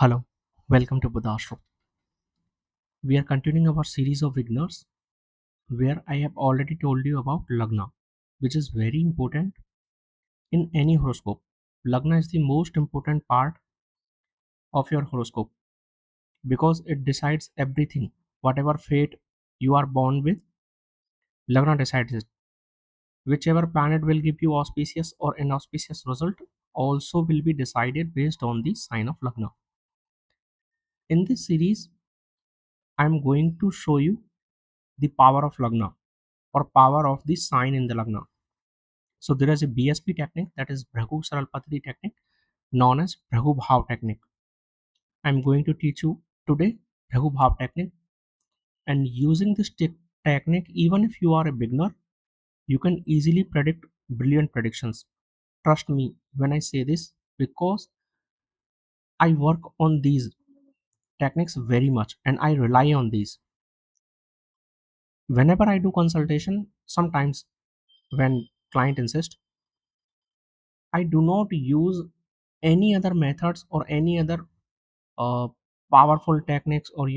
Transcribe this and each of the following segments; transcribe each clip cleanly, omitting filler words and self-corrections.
Hello, welcome to Buddhashram. We are continuing our series of beginners where I have already told you about Lagna, which is very important in any horoscope. Lagna is the most important part of your horoscope because it decides everything. Whatever fate you are born with, Lagna decides it. Whichever planet will give you auspicious or inauspicious result also will be decided based on the sign of Lagna. In this series, I am going to show you the power of Lagna or power of the sign in the Lagna. So there is a BSP technique, that is Bhrigu Saral Paddhati Technique, known as Bhrigu Bhav technique. I'm going to teach you today Bhrigu Bhav technique, and using this technique, even if you are a beginner, you can easily predict brilliant predictions. Trust me when I say this because I work on these techniques very much and I rely on these. Whenever I do consultation, sometimes when client insists, I do not use any other methods or any other uh, powerful techniques or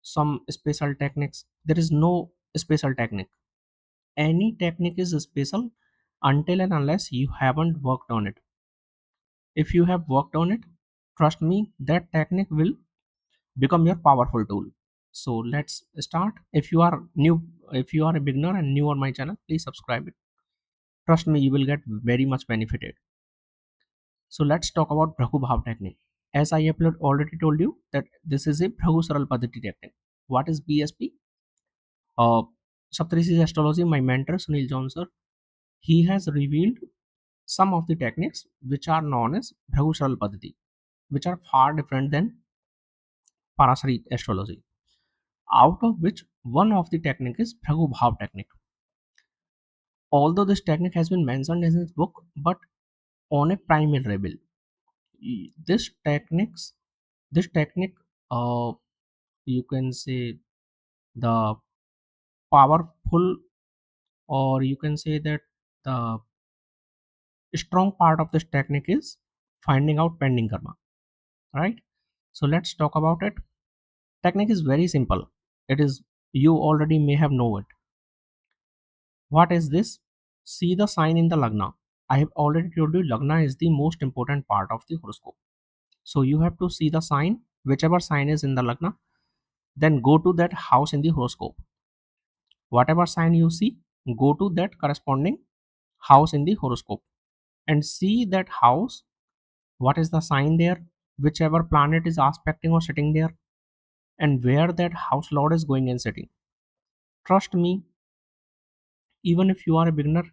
some special techniques. There is no special technique. Any technique is special until and unless you haven't worked on it. If you have worked on it, trust me, that technique will become your powerful tool. So let's start. If you are a beginner and new on my channel, please subscribe it. Trust me, you will get very much benefited. So let's talk about Bhrigu Bhav technique. As I have already told you that this is a Bhrigu Saral Paddhati technique. What is BSP? Uh, Saptarishi Astrology, my mentor Sunil John sir, he has revealed some of the techniques which are known as Bhrigu Saral Paddhati, which are far different than Parasari Astrology. Out of which one of the technique is Bhrigu Bhav technique. Although this technique has been mentioned in his book, but on a primal level, this techniques, this technique, you can say the powerful, or you can say that the strong part of this technique is finding out pending karma, right? So let's talk about it. Technique is very simple. It is, you already may have know it. What is this? See the sign in the Lagna. I have already told you Lagna is the most important part of the horoscope. So you have to see the sign, whichever sign is in the Lagna, then go to that house in the horoscope. Whatever sign you see, go to that corresponding house in the horoscope and see that house, what is the sign there, whichever planet is aspecting or sitting there, and where that house lord is going and sitting. Trust me, even if you are a beginner,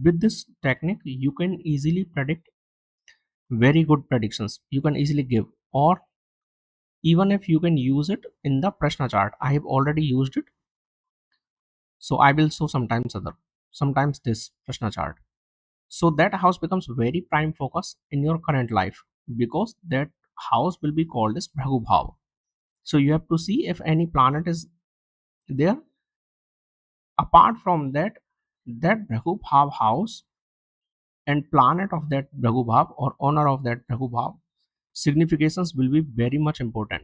with this technique you can easily predict very good predictions. You can easily give, or even if you can use it in the prashna chart. I have already used it, so I will show sometimes this prashna chart. So that house becomes very prime focus in your current life because that house will be called as Bhrigu Bhav. So you have to see if any planet is there. Apart from that, that Bhrigu Bhav house and planet of that Bhrigu Bhav or owner of that Bhrigu Bhav significations will be very much important.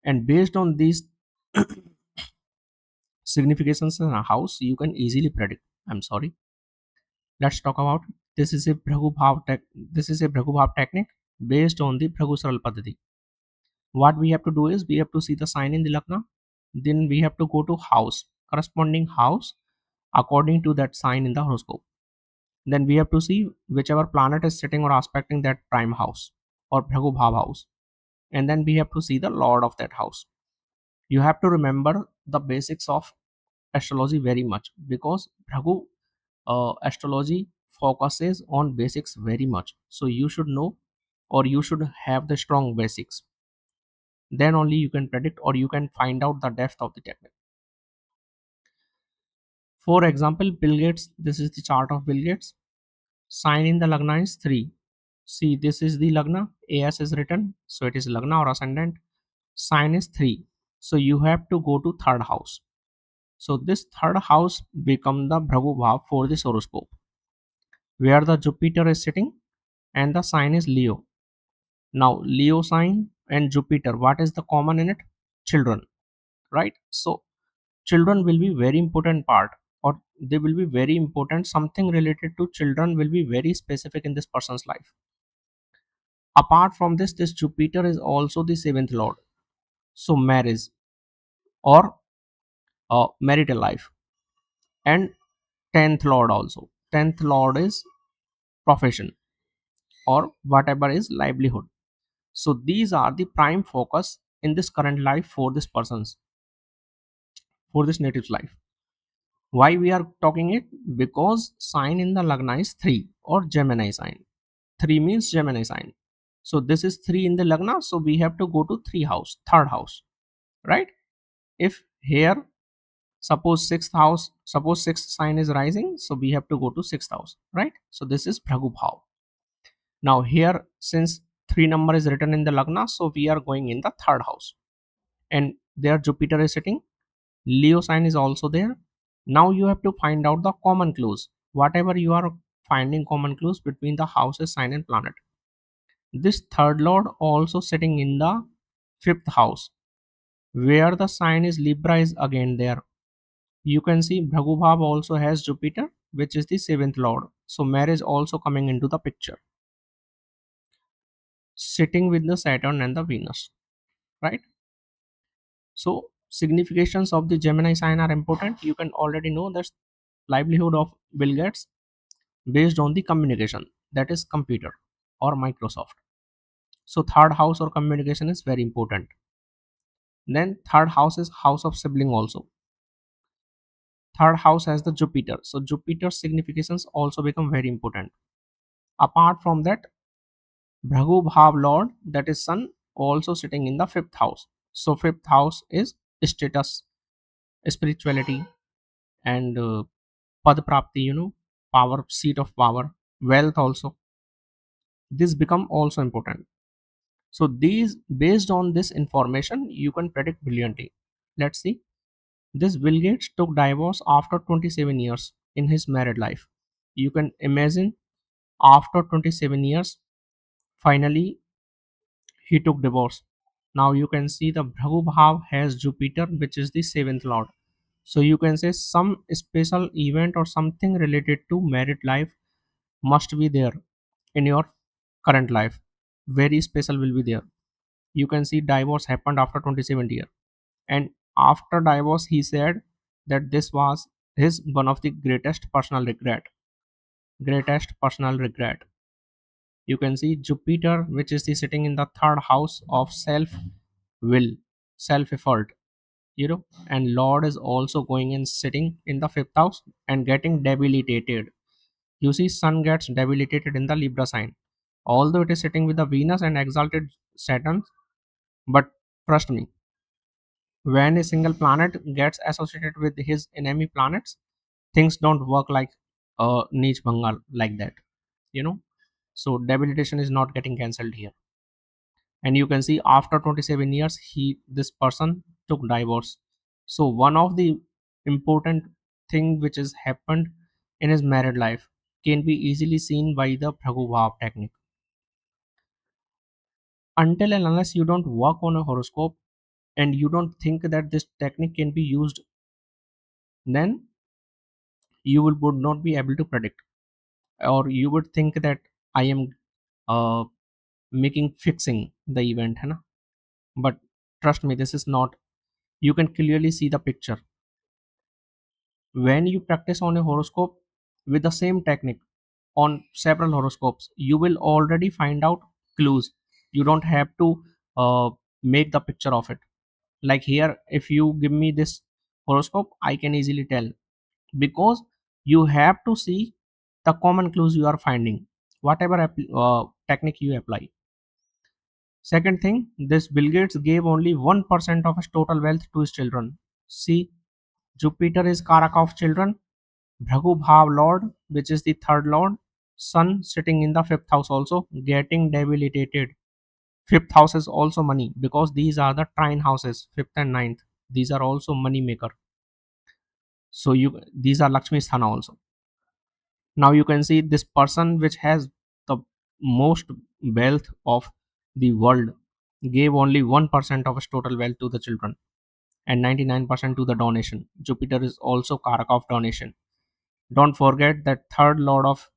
And based on these significations in a house, you can easily predict. I'm sorry. Let's talk about, this is a Bhrigu Bhav technique based on the Bhrigu Saral Paddhati. What we have to do is we have to see the sign in the Lagna, then we have to go to house, corresponding house according to that sign in the horoscope. Then we have to see whichever planet is sitting or aspecting that prime house or Bhrigu Bhav house, and then we have to see the lord of that house. You have to remember the basics of astrology very much because Bhrigu astrology focuses on basics very much. So you should know, or you should have the strong basics. Then only you can predict or you can find out the depth of the technique. For example, Bill Gates, this is the chart of Bill Gates. Sign in the Lagna is 3. See, this is the Lagna, AS is written, so it is Lagna or ascendant. Sign is 3. So you have to go to third house. So this third house become the Bhrigu Bhav for this horoscope, where the Jupiter is sitting and the sign is Leo. Now, Leo sign and Jupiter, what is the common in it? Children, right? So, children will be very important part, or they will be very important. Something related to children will be very specific in this person's life. Apart from this, this Jupiter is also the seventh lord. So, marriage or marital life, and 10th lord also. 10th lord is profession or whatever is livelihood. So these are the prime focus in this current life for this person's, for this native's life. Why we are talking it? Because sign in the Lagna is 3 or Gemini sign. 3 means Gemini sign. So this is 3 in the Lagna, so we have to go to 3 house, third house, right? If here suppose 6th house, suppose 6th sign is rising, so we have to go to 6th house, right? So this is Bhrigu Bhav. Now here, since 3 number is written in the Lagna, so we are going in the third house, and there Jupiter is sitting. Leo sign is also there. Now you have to find out the common clues. Whatever you are finding common clues between the houses, sign and planet. This third lord also sitting in the fifth house, where the sign is Libra is again there. You can see Bhrigu Bhav also has Jupiter, which is the seventh lord. So marriage also coming into the picture, sitting with the Saturn and the Venus, right? So significations of the Gemini sign are important. You can already know that livelihood of Bill Gates based on the communication, that is computer or Microsoft. So third house or communication is very important. Then third house is house of sibling also. Third house has the Jupiter. So Jupiter's significations also become very important. Apart from that, Bhrigu Bhav Lord, that is Sun, also sitting in the fifth house. So fifth house is status, spirituality, and pad prapti, power, seat of power, wealth also. This become also important. So these, based on this information, you can predict brilliantly. Let's see. This Bill Gates took divorce after 27 years in his married life. You can imagine, after 27 years, finally he took divorce. Now you can see the Bhrigu Bhav has Jupiter, which is the seventh lord. So you can say some special event or something related to married life must be there in your current life. Very special will be there. You can see divorce happened after 27 years, and after divorce he said that this was his one of the greatest personal regret. You can see Jupiter, which is the sitting in the third house of self will, self effort, and Lord is also going and sitting in the fifth house and getting debilitated. You see Sun gets debilitated in the Libra sign, although it is sitting with the Venus and exalted Saturn. But trust me, when a single planet gets associated with his enemy planets, things don't work like niche Bengal like that, you know. So debilitation is not getting cancelled here. And you can see after 27 years, this person took divorce. So one of the important thing which has happened in his married life can be easily seen by the Bhrigu Bhav technique. Until and unless you don't work on a horoscope and you don't think that this technique can be used, then would not be able to predict, or you would think that I am uh, making fixing the event, है ना? But trust me, this is not. You can clearly see the picture. When you practice on a horoscope with the same technique on several horoscopes, you will already find out clues. You don't have to make the picture of it. Like here, if you give me this horoscope, I can easily tell, because you have to see the common clues you are finding, whatever technique you apply. Second thing, this Bill Gates gave only 1% of his total wealth to his children. See, Jupiter is Karaka of children, Bhrigu Bhav Lord, which is the third Lord, Sun sitting in the fifth house also, getting debilitated. Fifth house is also money, because these are the trine houses, fifth and ninth. These are also money maker. So these are Lakshmi Sthana also. Now you can see this person which has the most wealth of The world gave only 1% of its total wealth to the children and 99% to the donation. Jupiter is also Karaka of donation. Don't forget that third lord of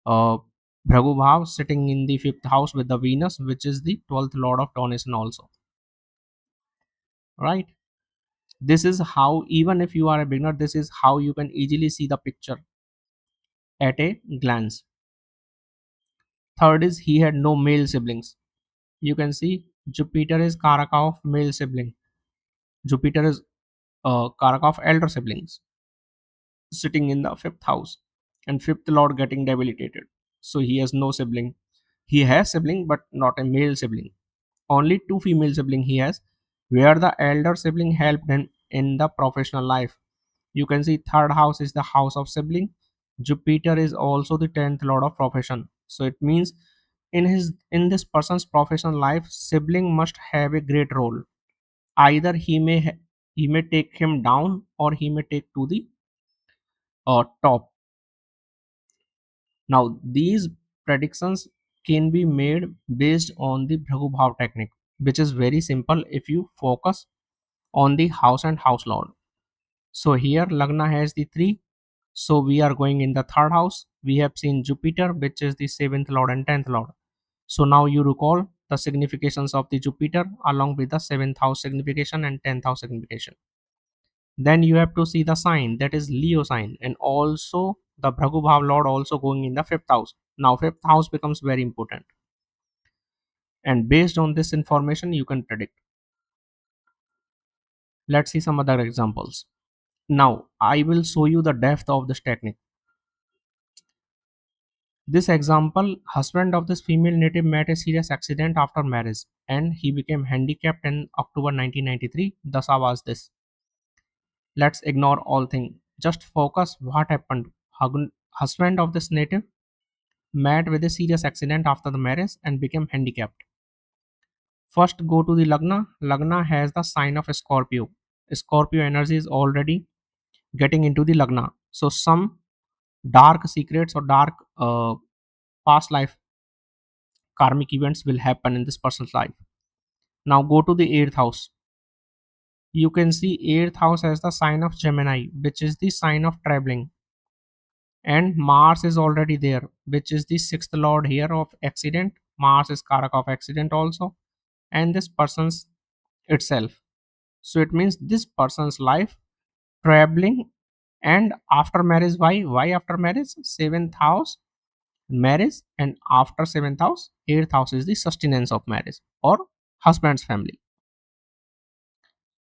uh, Bhrigu Bhav sitting in the fifth house with the Venus, which is the 12th lord of donation also. Right? This is how, even if you are a beginner, this is how you can easily see the picture at a glance. Third is he had no male siblings. You can see Jupiter is Karaka of male sibling. Jupiter is Karaka of elder siblings sitting in the fifth house, and fifth lord getting debilitated. So he has no sibling. He has sibling, but not a male sibling. Only two female sibling he has, where the elder sibling helped him in the professional life. You can see third house is the house of sibling. Jupiter is also the 10th lord of profession. So it means in this person's professional life, sibling must have a great role. Either he may take him down, or he may take to the top. Now these predictions can be made based on the Bhrigu Bhav technique, which is very simple if you focus on the house and house lord. So here Lagna has the 3. So we are going in the third house. We have seen Jupiter, which is the 7th lord and 10th lord. So now you recall the significations of the Jupiter along with the 7th house signification and 10th house signification. Then you have to see the sign, that is Leo sign, and also the Bhrigu Bhav lord also going in the 5th house. Now 5th house becomes very important, and based on this information you can predict. Let's see some other examples. Now I will show you the depth of this technique. This example, husband of this female native met a serious accident after marriage and he became handicapped in October 1993. Dasa was this. Let's ignore all thing. Just focus what happened. Husband of this native met with a serious accident after the marriage and became handicapped. First go to the Lagna. Lagna has the sign of Scorpio. Scorpio energy is already getting into the Lagna. So some dark secrets or dark past life karmic events will happen in this person's life. Now go to the 8th house. You can see 8th house as the sign of Gemini, which is the sign of traveling. And Mars is already there, which is the 6th lord here of accident. Mars is Karak of accident also. And this person's itself. So it means this person's life traveling, and after marriage, why after marriage? 7th house marriage, and after 7th house, 8th house is the sustenance of marriage or husband's family,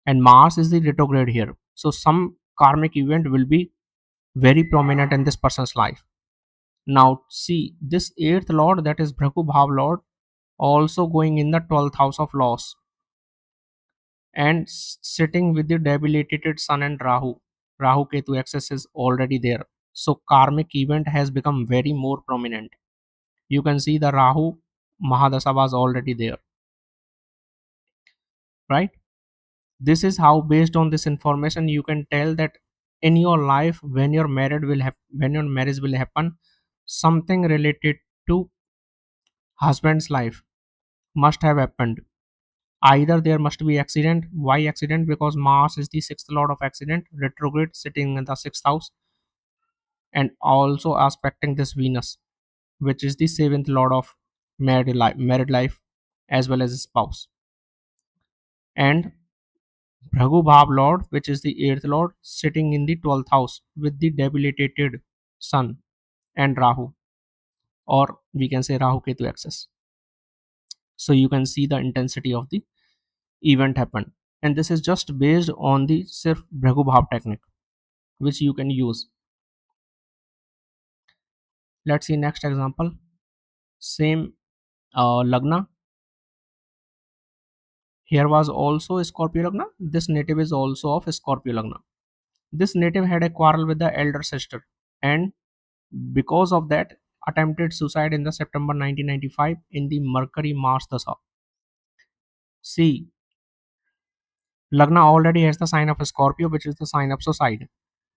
and Mars is the retrograde here. So some karmic event will be very prominent in this person's life. Now see this 8th lord, that is Bhrigu Bhav lord, also going in the 12th house of loss and sitting with the debilitated sun and Rahu. Rahu Ketu axis is already there. So karmic event has become very more prominent. You can see the Rahu Mahadasa was already there, right? This is how, based on this information, you can tell that in your life when your when your marriage will happen, something related to husband's life must have happened. Either there must be accident. Why accident? Because Mars is the 6th lord of accident, retrograde, sitting in the 6th house, and also aspecting this Venus, which is the 7th lord of married life as well as spouse, and Bhrigu Bhav Lord, which is the 8th Lord, sitting in the 12th house with the debilitated Sun and Rahu, or we can say Rahu Ketu axis. So you can see the intensity of the event happened. And this is just based on the Sirf Bhrigu Bhav technique, which you can use. Let's see next example. Same Lagna. Here was also Scorpio Lagna. This native is also of Scorpio Lagna. This native had a quarrel with the elder sister, and because of that attempted suicide in the September 1995 in the Mercury Mars Dasa. See, Lagna already has the sign of Scorpio, which is the sign of suicide,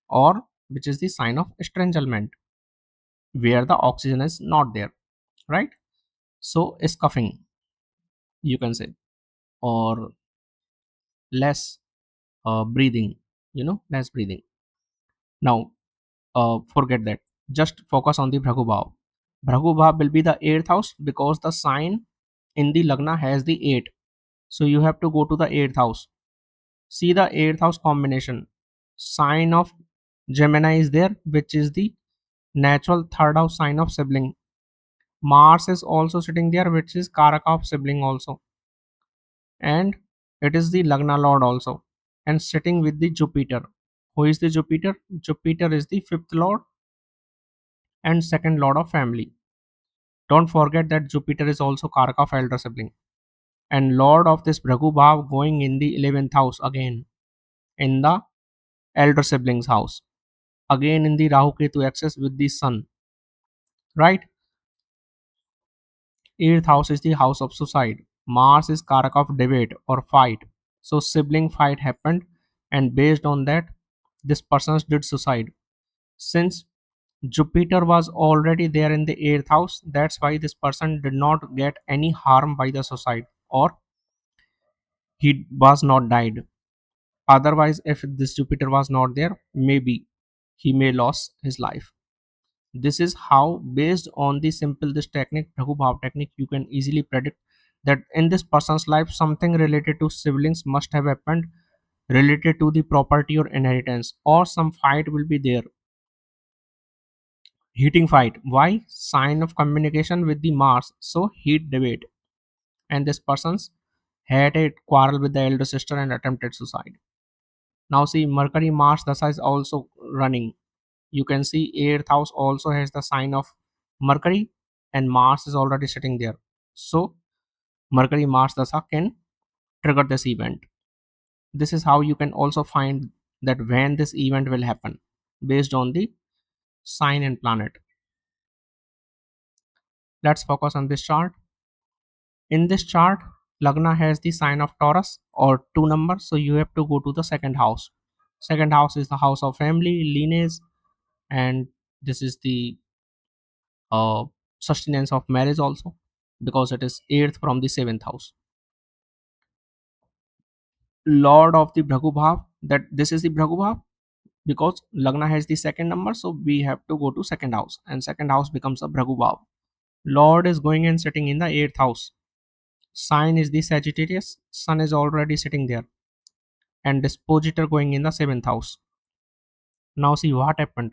or which is the sign of estranglement, where the oxygen is not there, right? So scuffing. you can say, or less breathing, less breathing. Now, forget that. Just focus on the Bhrigu Bhav. Bhrigu Bhav will be the eighth house because the sign in the Lagna has the eight. So you have to go to the eighth house. See the eighth house combination. Sign of Gemini is there, which is the natural third house sign of sibling. Mars is also sitting there, which is Karaka of sibling also, and it is the Lagna lord also, and sitting with the Jupiter. Who is the Jupiter? Jupiter is the fifth lord and second lord of family. Don't forget that Jupiter is also Karaka of elder sibling and lord of this Bhrigu Bhav going in the 11th house again in the elder siblings house, again in the Rahu Ketu axis with the sun, right? 8th house is the house of suicide. Mars is Karaka of debate or fight. So sibling fight happened, and based on that, this person did suicide. Since Jupiter was already there in the 8th house, that's why this person did not get any harm by the suicide, or he was not died. Otherwise, if this Jupiter was not there, maybe he may lose his life. This is how, based on the simple this technique, Bhrigu Bhav technique, you can easily predict that in this person's life something related to siblings must have happened, related to the property or inheritance, or some fight will be there. Heating fight. Why? Sign of communication with the Mars. So heat debate. And this person's had a quarrel with the elder sister and attempted suicide. Now see, Mercury Mars Dasa is also running. You can see 8th house also has the sign of Mercury, and Mars is already sitting there. So Mercury Mars Dasa can trigger this event. This is how you can also find that when this event will happen based on the sign and planet. Let's focus on this chart. In this chart, Lagna has the sign of Taurus or 2 numbers, so you have to go to the second house. Second house is the house of family, lineage, and this is the uh, sustenance of marriage also, because it is 8th from the 7th house. Lord of the Bhrigu Bhav, that this is the Bhrigu Bhav because Lagna has the second number, so we have to go to second house, and second house becomes a Bhrigu Bhav. Lord is going and sitting in the 8th house. Sign is the Sagittarius, Sun is already sitting there, and dispositor going in the 7th house. Now see what happened.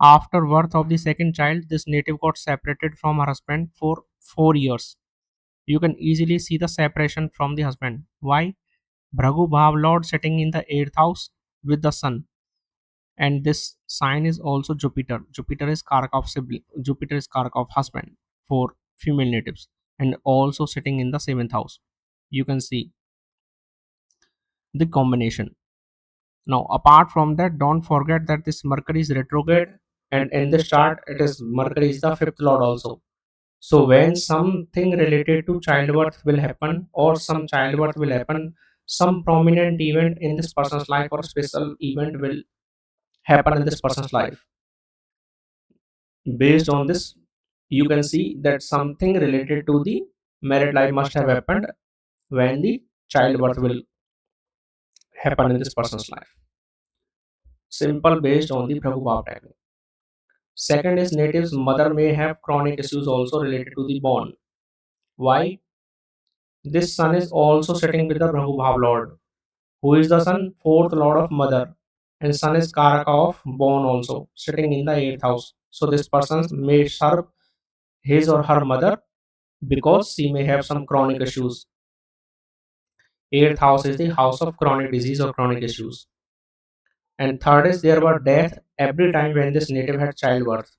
After birth of the second child, this native got separated from her husband for 4 years. You can easily see the separation from the husband. Why? Bhrigu Bhav Lord sitting in the 8th house with the sun, and this sign is also Jupiter. Jupiter is Karaka of sibling. Jupiter is Karaka of husband for female natives, and also sitting in the 7th house. You can see the combination. Now, apart from that, don't forget that this Mercury is retrograde, and in this chart, it is Mercury is the fifth lord also. So, when something related to childbirth will happen, or some childbirth will happen, some prominent event in this person's life or special event will happen in this person's life. Based on this, you can see that something related to the married life must have happened when the childbirth will happen in this person's life. Simple based on the Bhrigu Bhav technique. Second is native's mother may have chronic issues also related to the bone. Why? This sun is also sitting with the Bhrigu Bhav Lord. Who is the sun? Fourth Lord of Mother. And sun is Karaka of bone also, sitting in the 8th house. So this person may serve his or her mother because she may have some chronic issues. 8th house is the house of chronic disease or chronic issues. And third is there were death every time when this native had childbirth.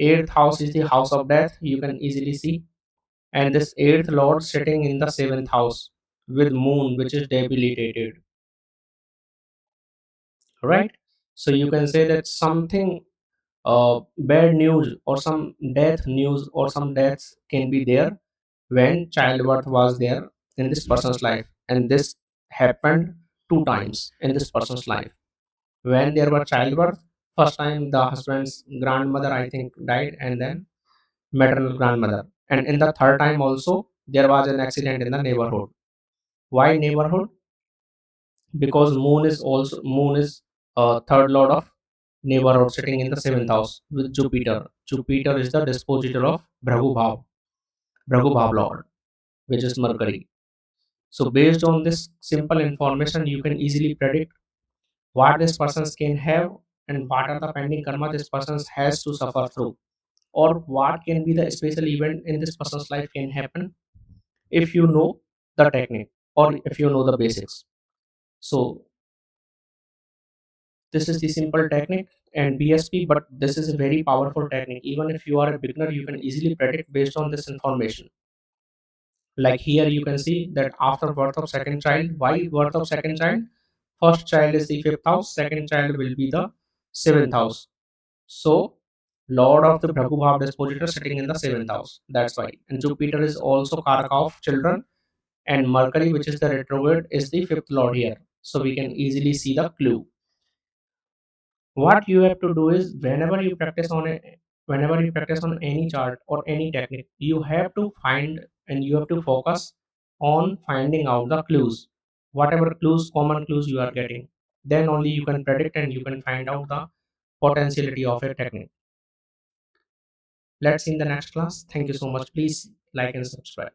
8th house is the house of death, you can easily see. And this 8th lord sitting in the 7th house with moon, which is debilitated. Right? So you can say that something bad news or some death news or some deaths can be there when childbirth was there in this person's life, and this happened 2 times in this person's life. When there were childbirth, first time the husband's grandmother I think died, and then maternal grandmother, and in the third time also there was an accident in the neighborhood. Why neighborhood? Because moon is third lord of neighborhood, sitting in the seventh house with Jupiter. Jupiter is the dispositor of Bhrigu Bhav lord, which is Mercury. So based on this simple information, you can easily predict what this person can have and what are the pending karma this person has to suffer through, or what can be the special event in this person's life can happen if you know the technique or if you know the basics. So this is the simple technique and BSP, but this is a very powerful technique. Even if you are a beginner, you can easily predict based on this information. Like here, you can see that after birth of second child, why birth of second child? First child is the fifth house, second child will be the seventh house. So, Lord of the Bhrigu Bhav dispositor sitting in the seventh house. That's why. And Jupiter is also Karaka of children, and Mercury, which is the retrograde, is the fifth Lord here. So we can easily see the clue. What you have to do is whenever you practice on any chart or any technique, you have to find and you have to focus on finding out the clues. Whatever clues, common clues you are getting, then only you can predict and you can find out the potentiality of a technique. Let's see in the next class. Thank you so much. Please like and subscribe.